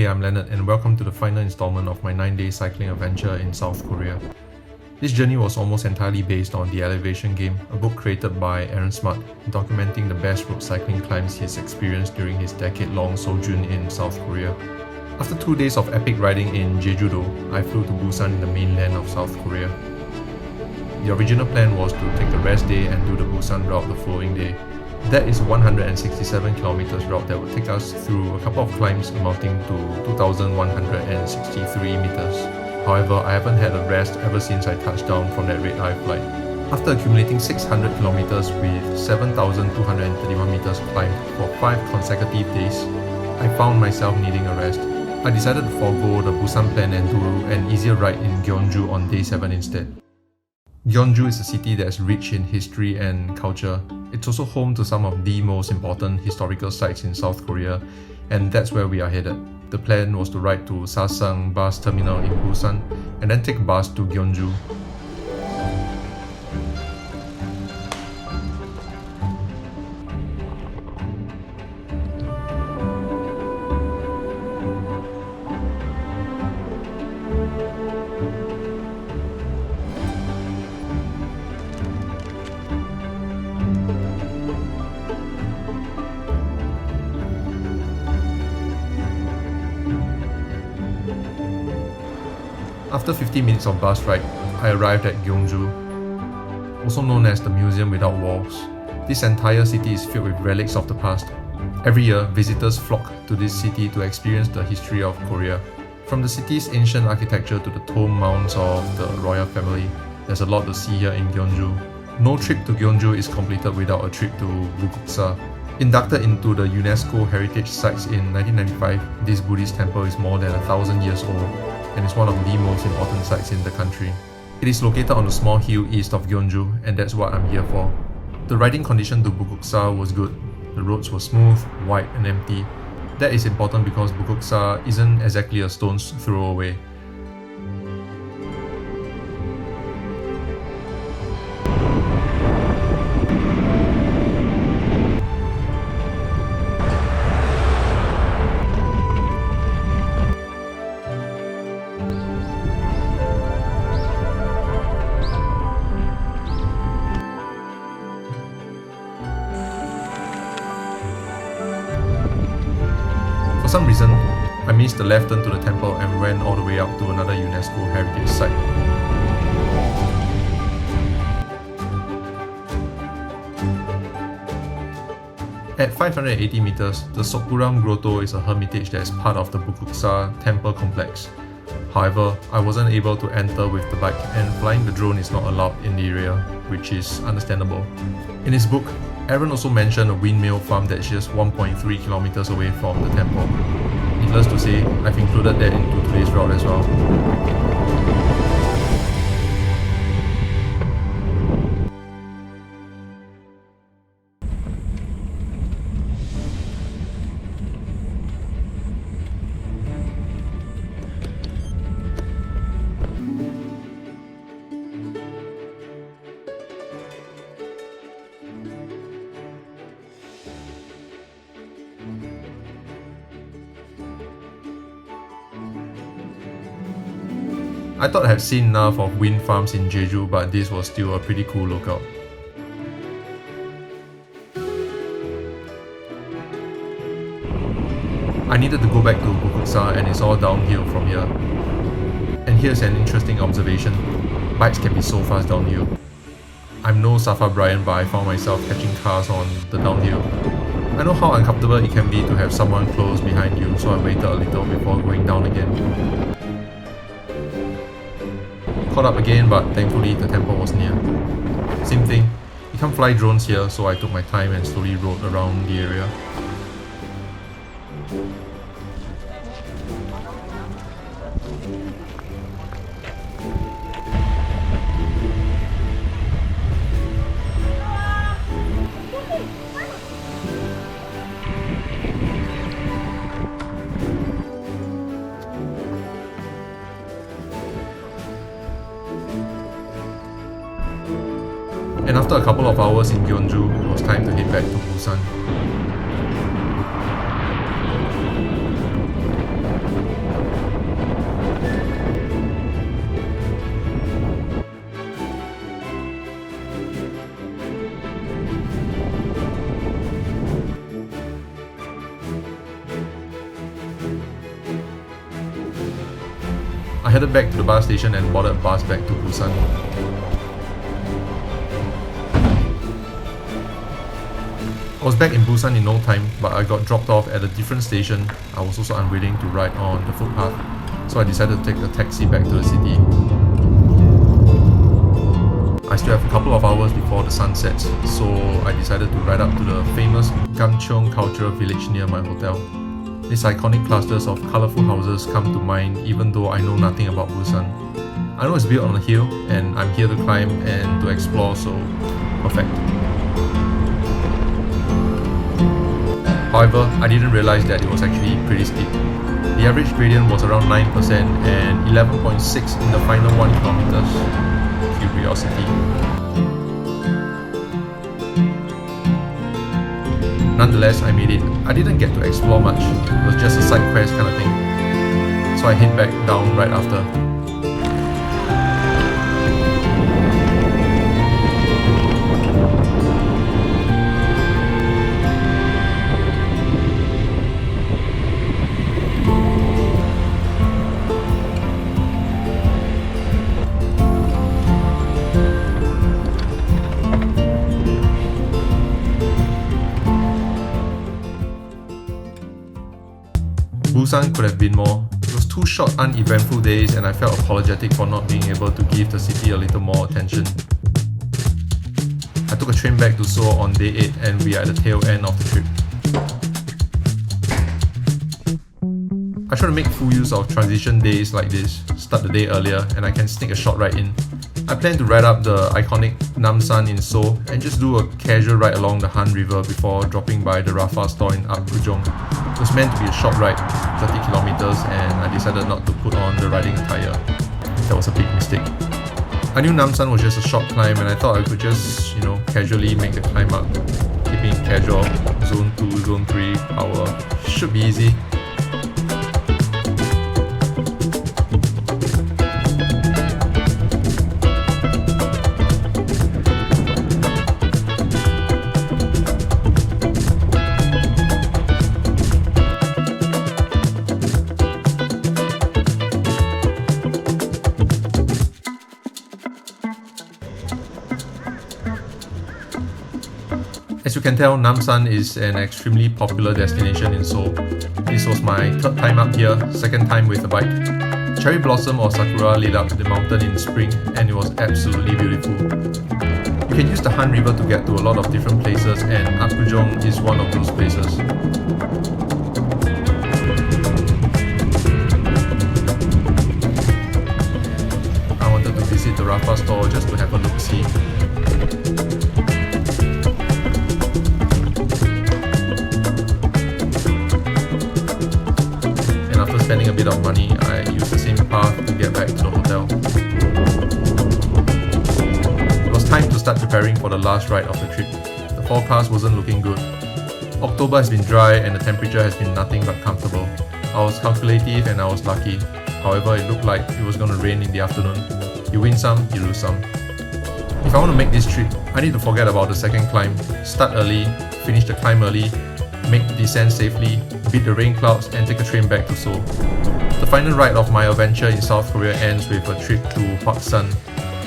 I'm Leonard and welcome to the final installment of my 9-day cycling adventure in South Korea. This journey was almost entirely based on The Elevation Game, a book created by Aaron Smart, documenting the best road cycling climbs he's experienced during his decade-long sojourn in South Korea. After 2 days of epic riding in Gyeongju, I flew to Busan in the mainland of South Korea. The original plan was to take a rest day and do the Busan route the following day. That is a 167 kilometers route that will take us through a couple of climbs amounting to 2,163 meters. However, I haven't had a rest ever since I touched down from that red-eye flight. After accumulating 600 kilometers with 7,231 meters climbed for 5 consecutive days, I found myself needing a rest. I decided to forego the Busan plan and do an easier ride in Gyeongju on day 7 instead. Gyeongju is a city that's rich in history and culture. It's also home to some of the most important historical sites in South Korea, and that's where we are headed. The plan was to ride to Hwaaksan bus terminal in Busan and then take a bus to Gyeongju. After 50 minutes of bus ride, I arrived at Gyeongju, also known as the Museum Without Walls. This entire city is filled with relics of the past. Every year, visitors flock to this city to experience the history of Korea. From the city's ancient architecture to the tomb mounds of the royal family, there's a lot to see here in Gyeongju. No trip to Gyeongju is completed without a trip to Gukguksa. Inducted into the UNESCO Heritage Sites in 1995, this Buddhist temple is more than 1,000 years old and is one of the most important sites in the country. It is located on a small hill east of Gyeongju, and that's what I'm here for. The riding condition to Gukguksa was good. The roads were smooth, wide and empty. That is important because Gukguksa isn't exactly a stone's throw away. For some reason, I missed the left turn to the temple and went all the way up to another UNESCO heritage site. At 580 meters, the Sokuram Grotto is a hermitage that is part of the Gukguksa temple complex. However, I wasn't able to enter with the bike and flying the drone is not allowed in the area, which is understandable. In his book, Aaron also mentioned a windmill farm that's just 1.3 kilometers away from the temple. Needless to say, I've included that into today's route as well. I thought I had seen enough of wind farms in Jeju, but this was still a pretty cool lookout. I needed to go back to Gukguksa and it's all downhill from here. And here's an interesting observation. Bikes can be so fast downhill. I'm no Safa Brian, but I found myself catching cars on the downhill. I know how uncomfortable it can be to have someone close behind you, so I waited a little before going down again. Caught up again, but thankfully the temple was near. Same thing, you can't fly drones here, so I took my time and slowly rode around the area. And after a couple of hours in Gyeongju, it was time to head back to Busan. I headed back to the bus station and boarded a bus back to Busan. I was back in Busan in no time, but I got dropped off at a different station. I was also unwilling to ride on the footpath, so I decided to take a taxi back to the city. I still have a couple of hours before the sun sets, so I decided to ride up to the famous Gyeongju cultural village near my hotel. These iconic clusters of colourful houses come to mind even though I know nothing about Busan. I know it's built on a hill and I'm here to climb and to explore, so perfect. However, I didn't realise that it was actually pretty steep. The average gradient was around 9% and 11.6 in the final 1 kilometers. Curiosity. Nonetheless, I made it. I didn't get to explore much. It was just a side quest kind of thing. So I head back down right after. Busan could have been more. It was 2 short, uneventful days and I felt apologetic for not being able to give the city a little more attention. I took a train back to Seoul on day 8 and we are at the tail end of the trip. I try to make full use of transition days like this, start the day earlier and I can sneak a short ride in. I plan to ride up the iconic Namsan in Seoul and just do a casual ride along the Han River before dropping by the Rafa store in Apgujeong. It was meant to be a short ride, 30 kilometers, and I decided not to put on the riding attire. That was a big mistake. I knew Namsan was just a short climb and I thought I could just, casually make the climb up. Keeping it casual, zone 2, zone 3, power, should be easy. As you can tell, Namsan is an extremely popular destination in Seoul. This was my 3rd time up here, 2nd time with a bike. Cherry blossom or sakura lit up the mountain in spring and it was absolutely beautiful. You can use the Han River to get to a lot of different places and Apgujeong is one of those places. I wanted to visit the Rafa store just to have a look-see. Spending a bit of money, I used the same path to get back to the hotel. It was time to start preparing for the last ride of the trip. The forecast wasn't looking good. October has been dry and the temperature has been nothing but comfortable. I was calculative and I was lucky. However, it looked like it was going to rain in the afternoon. You win some, you lose some. If I want to make this trip, I need to forget about the 2nd climb, start early, finish the climb early, make the descent safely, beat the rain clouds and take a train back to Seoul. The final ride of my adventure in South Korea ends with a trip to Hwaaksan.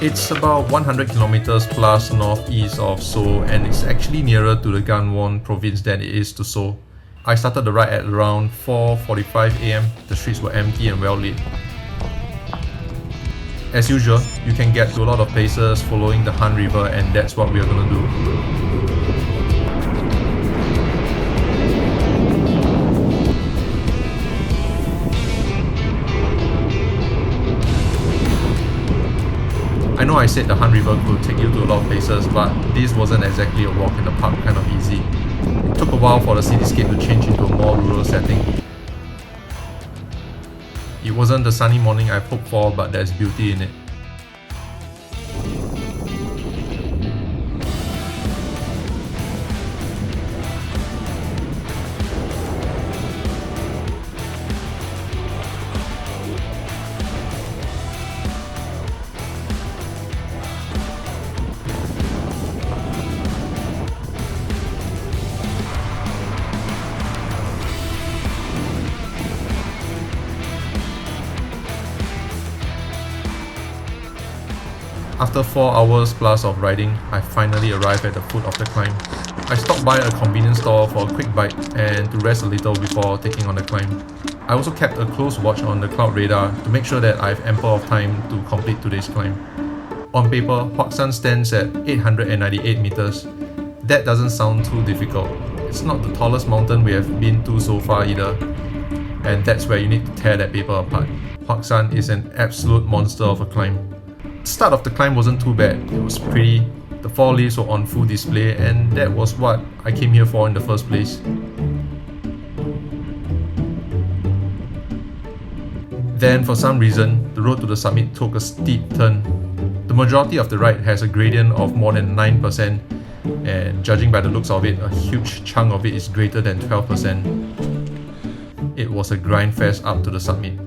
It's about 100 kilometers plus northeast of Seoul and it's actually nearer to the Gangwon province than it is to Seoul. I started the ride at around 4:45 am. The streets were empty and well lit. As usual, you can get to a lot of places following the Han River and that's what we are gonna do. I know I said the Han River could take you to a lot of places, but this wasn't exactly a walk in the park kind of easy. It took a while for the cityscape to change into a more rural setting. It wasn't the sunny morning I hoped for, but there's beauty in it. After 4 hours plus of riding, I finally arrived at the foot of the climb. I stopped by a convenience store for a quick bite and to rest a little before taking on the climb. I also kept a close watch on the cloud radar to make sure that I have ample of time to complete today's climb. On paper, Hwaaksan stands at 898 meters. That doesn't sound too difficult. It's not the tallest mountain we have been to so far either, and that's where you need to tear that paper apart. Hwaaksan is an absolute monster of a climb. The start of the climb wasn't too bad. It was pretty. The 4 lifts were on full display, and that was what I came here for in the first place. Then, for some reason, the road to the summit took a steep turn. The majority of the ride has a gradient of more than 9%, and judging by the looks of it, a huge chunk of it is greater than 12%. It was a grind fest up to the summit.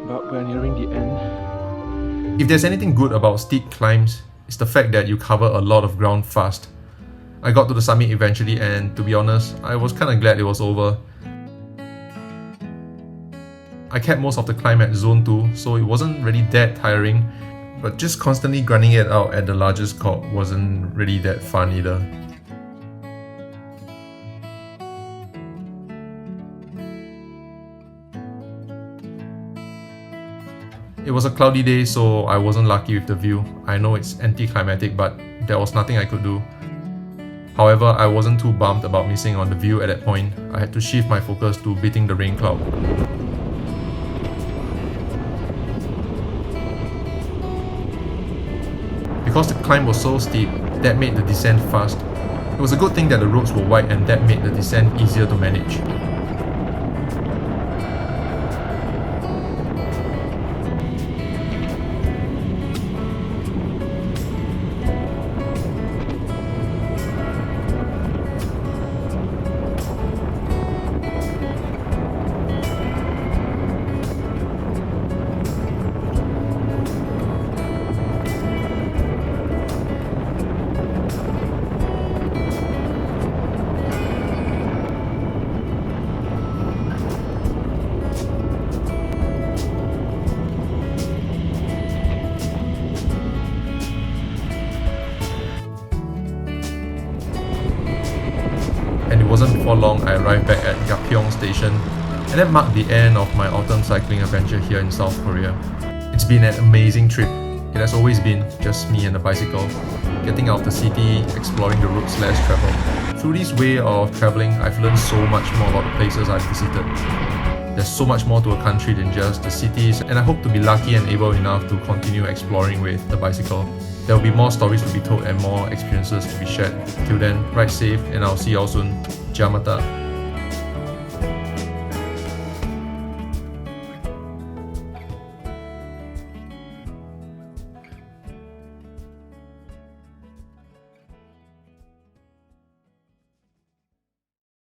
But we're nearing the end. If there's anything good about steep climbs, it's the fact that you cover a lot of ground fast. I got to the summit eventually, and to be honest, I was kinda glad it was over. I kept most of the climb at zone 2, so it wasn't really that tiring, but just constantly grinding it out at the largest corp wasn't really that fun either. It was a cloudy day, so I wasn't lucky with the view. I know it's anticlimactic, but there was nothing I could do. However, I wasn't too bummed about missing on the view at that point. I had to shift my focus to beating the rain cloud. Because the climb was so steep, that made the descent fast. It was a good thing that the roads were wide, and that made the descent easier to manage. And it wasn't before long I arrived back at Gyeongju station, and that marked the end of my autumn cycling adventure here in South Korea. It's been an amazing trip. It has always been just me and the bicycle, getting out of the city, exploring the routes less traveled. Through this way of travelling, I've learned so much more about the places I've visited. There's so much more to a country than just the cities, and I hope to be lucky and able enough to continue exploring with the bicycle. There will be more stories to be told and more experiences to be shared. Till then, ride safe, and I'll see you all soon. Jamata.